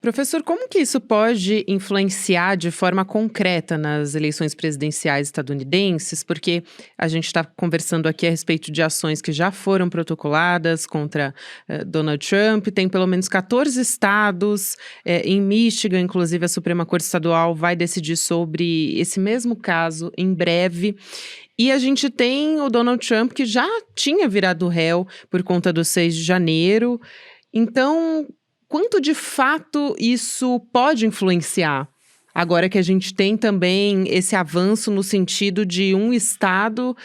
Professor, como que isso pode influenciar de forma concreta nas eleições presidenciais estadunidenses? Porque a gente está conversando aqui a respeito de ações que já foram protocoladas contra Donald Trump. Tem pelo menos 14 estados, em Michigan, inclusive, a Suprema Corte Estadual vai decidir sobre esse mesmo caso em breve. E a gente tem o Donald Trump, que já tinha virado réu por conta do 6 de janeiro. Então, quanto de fato isso pode influenciar? Agora que a gente tem também esse avanço no sentido de um Estado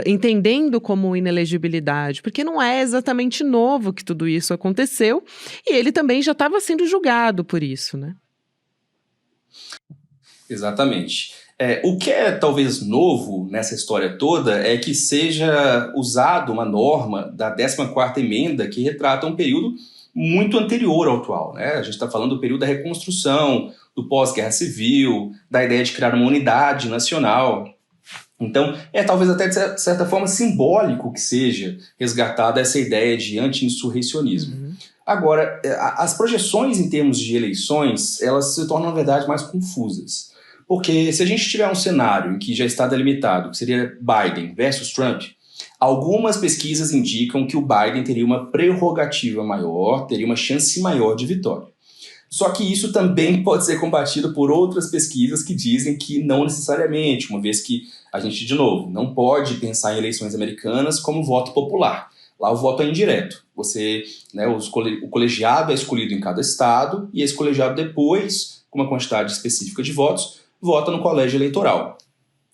entendendo como inelegibilidade, porque não é exatamente novo que tudo isso aconteceu, e ele também já estava sendo julgado por isso, né? Exatamente. O que é talvez novo nessa história toda é que seja usado uma norma da 14ª emenda que retrata um período muito anterior ao atual, né? A gente está falando do período da reconstrução, do pós-guerra civil, da ideia de criar uma unidade nacional. Então, é talvez até de certa forma simbólico que seja resgatada essa ideia de anti-insurrecionismo. Agora, as projeções em termos de eleições, elas se tornam, na verdade, mais confusas. Porque se a gente tiver um cenário em que já está delimitado, que seria Biden versus Trump, algumas pesquisas indicam que o Biden teria uma prerrogativa maior, teria uma chance maior de vitória. Só que isso também pode ser combatido por outras pesquisas que dizem que não necessariamente, uma vez que a gente, de novo, não pode pensar em eleições americanas como voto popular. Lá o voto é indireto. O colegiado é escolhido em cada estado e esse colegiado depois, com uma quantidade específica de votos, vota no colégio eleitoral.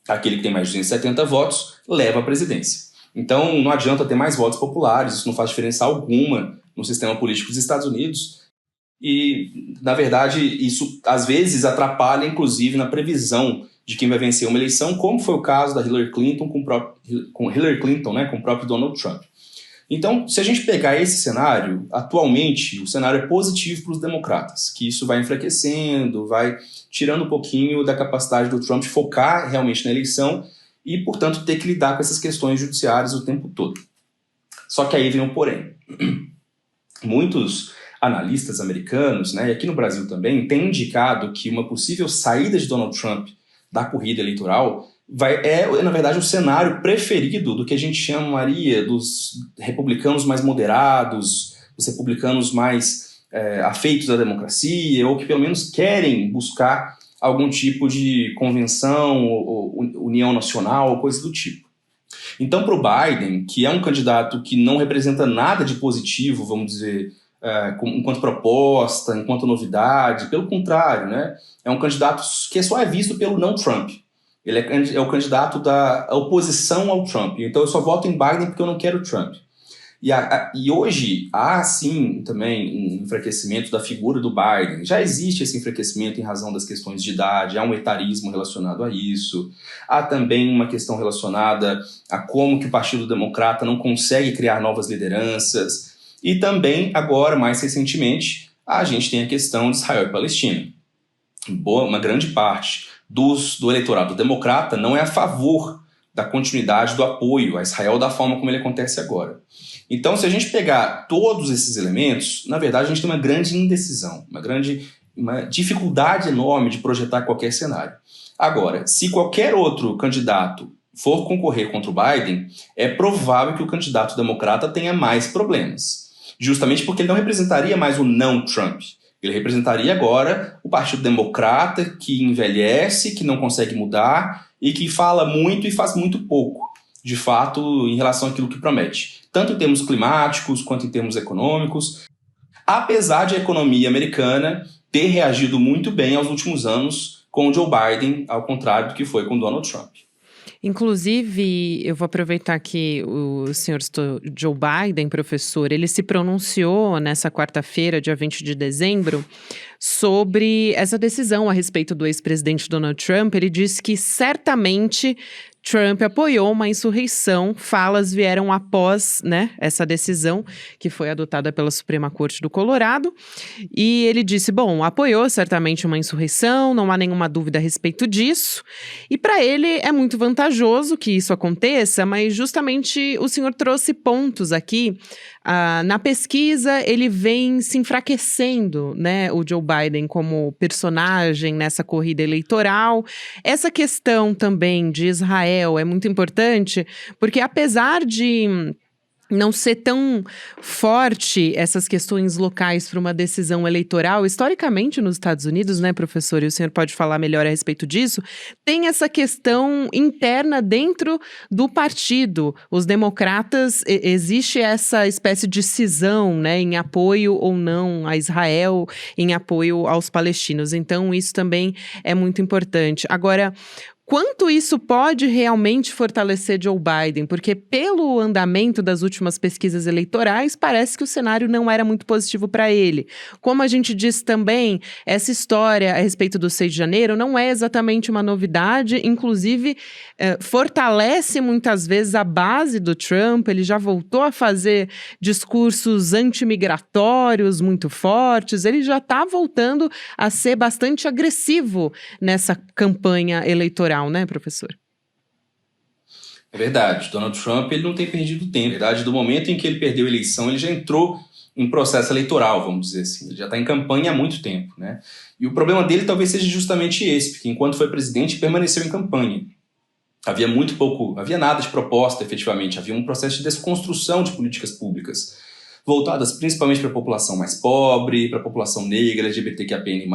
Aquele que tem mais de 270 votos leva a presidência. Então não adianta ter mais votos populares, isso não faz diferença alguma no sistema político dos Estados Unidos. E, na verdade, isso às vezes atrapalha, inclusive, na previsão de quem vai vencer uma eleição, como foi o caso da Hillary Clinton com o próprio Donald Trump. Então, se a gente pegar esse cenário, atualmente o cenário é positivo para os democratas, que isso vai enfraquecendo, vai tirando um pouquinho da capacidade do Trump de focar realmente na eleição e, portanto, ter que lidar com essas questões judiciárias o tempo todo. Só que aí vem um porém. Muitos analistas americanos, e aqui no Brasil também, têm indicado que uma possível saída de Donald Trump da corrida eleitoral é, na verdade, o cenário preferido do que a gente chamaria dos republicanos mais moderados, dos republicanos mais afeitos à democracia, ou que pelo menos querem buscar algum tipo de convenção, ou união nacional, coisa do tipo. Então, para o Biden, que é um candidato que não representa nada de positivo, vamos dizer, enquanto proposta, enquanto novidade, pelo contrário, é um candidato que só é visto pelo não Trump. Ele é o candidato da oposição ao Trump. Então eu só voto em Biden porque eu não quero Trump. E hoje há sim também um enfraquecimento da figura do Biden. Já existe esse enfraquecimento em razão das questões de idade, há um etarismo relacionado a isso. Há também uma questão relacionada a como que o Partido Democrata não consegue criar novas lideranças. E também, agora, mais recentemente, a gente tem a questão de Israel e Palestina. Uma grande parte do eleitorado democrata não é a favor da continuidade do apoio a Israel da forma como ele acontece agora. Então, se a gente pegar todos esses elementos, na verdade a gente tem uma grande indecisão, uma dificuldade enorme de projetar qualquer cenário. Agora, se qualquer outro candidato for concorrer contra o Biden, é provável que o candidato democrata tenha mais problemas, justamente porque ele não representaria mais o não Trump. Ele representaria agora o Partido Democrata, que envelhece, que não consegue mudar e que fala muito e faz muito pouco, de fato, em relação àquilo que promete, tanto em termos climáticos quanto em termos econômicos, apesar de a economia americana ter reagido muito bem aos últimos anos com o Joe Biden, ao contrário do que foi com Donald Trump. Inclusive, eu vou aproveitar que o senhor Joe Biden, professor, ele se pronunciou nessa quarta-feira, dia 20 de dezembro, sobre essa decisão a respeito do ex-presidente Donald Trump. Ele disse que certamente Trump apoiou uma insurreição. Falas vieram após, essa decisão que foi adotada pela Suprema Corte do Colorado. E ele disse, apoiou certamente uma insurreição, não há nenhuma dúvida a respeito disso. E para ele é muito vantajoso que isso aconteça, mas justamente o senhor trouxe pontos aqui Na pesquisa, ele vem se enfraquecendo, né, o Joe Biden como personagem nessa corrida eleitoral. Essa questão também de Israel é muito importante, porque apesar de não ser tão forte essas questões locais para uma decisão eleitoral, historicamente nos Estados Unidos, né, professor, e o senhor pode falar melhor a respeito disso, tem essa questão interna dentro do partido. Os democratas, existe essa espécie de cisão, né, em apoio ou não a Israel, em apoio aos palestinos. Então, isso também é muito importante. Agora, quanto isso pode realmente fortalecer Joe Biden? Porque pelo andamento das últimas pesquisas eleitorais, parece que o cenário não era muito positivo para ele. Como a gente disse também, essa história a respeito do 6 de janeiro não é exatamente uma novidade, inclusive fortalece muitas vezes a base do Trump. Ele já voltou a fazer discursos antimigratórios muito fortes, ele já está voltando a ser bastante agressivo nessa campanha eleitoral, né, professor? É verdade, Donald Trump ele não tem perdido tempo. Na verdade, do momento em que ele perdeu a eleição, ele já entrou em processo eleitoral, vamos dizer assim. Ele já está em campanha há muito tempo, né? E o problema dele talvez seja justamente esse, porque enquanto foi presidente, permaneceu em campanha. Havia nada de proposta, efetivamente. Havia um processo de desconstrução de políticas públicas, voltadas principalmente para a população mais pobre, para a população negra, LGBTQIAPN+,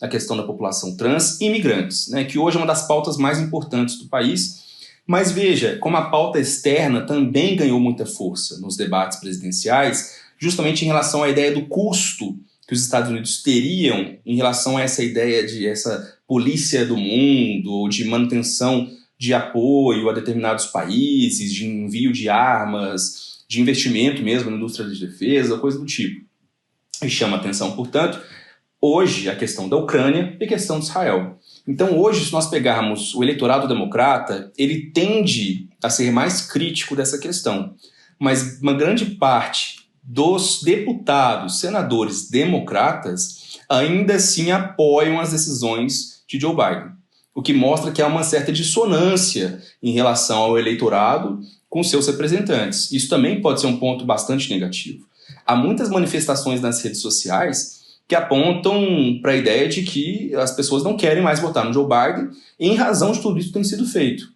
a questão da população trans e imigrantes, né, que hoje é uma das pautas mais importantes do país. Mas veja, como a pauta externa também ganhou muita força nos debates presidenciais, justamente em relação à ideia do custo que os Estados Unidos teriam em relação a essa ideia de essa polícia do mundo, ou de manutenção de apoio a determinados países, de envio de armas, de investimento mesmo na indústria de defesa, coisa do tipo. E chama atenção, portanto, hoje a questão da Ucrânia e a questão de Israel. Então hoje, se nós pegarmos o eleitorado democrata, ele tende a ser mais crítico dessa questão. Mas uma grande parte dos deputados, senadores democratas, ainda assim apoiam as decisões de Joe Biden. O que mostra que há uma certa dissonância em relação ao eleitorado com seus representantes. Isso também pode ser um ponto bastante negativo. Há muitas manifestações nas redes sociais que apontam para a ideia de que as pessoas não querem mais votar no Joe Biden em razão de tudo isso que tem sido feito.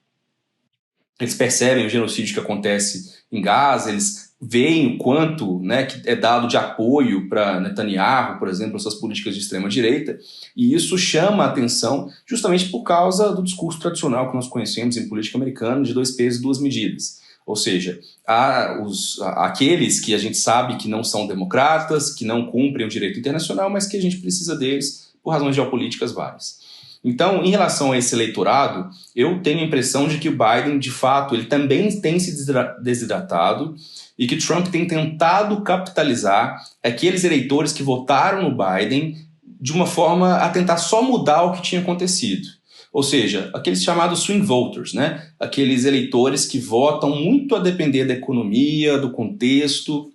Eles percebem o genocídio que acontece em Gaza, eles veem o quanto, né, que é dado de apoio para Netanyahu, por exemplo, as suas políticas de extrema-direita, e isso chama a atenção justamente por causa do discurso tradicional que nós conhecemos em política americana de 2 pesos e 2 medidas. Ou seja, há aqueles que a gente sabe que não são democratas, que não cumprem o direito internacional, mas que a gente precisa deles por razões geopolíticas várias. Então, em relação a esse eleitorado, eu tenho a impressão de que o Biden, de fato, ele também tem se desidratado e que Trump tem tentado capitalizar aqueles eleitores que votaram no Biden de uma forma a tentar só mudar o que tinha acontecido. Ou seja, aqueles chamados swing voters, né? Aqueles eleitores que votam muito a depender da economia, do contexto.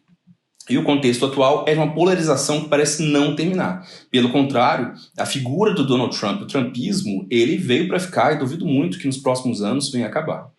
E o contexto atual é uma polarização que parece não terminar. Pelo contrário, a figura do Donald Trump, o trumpismo, ele veio para ficar e duvido muito que nos próximos anos venha acabar.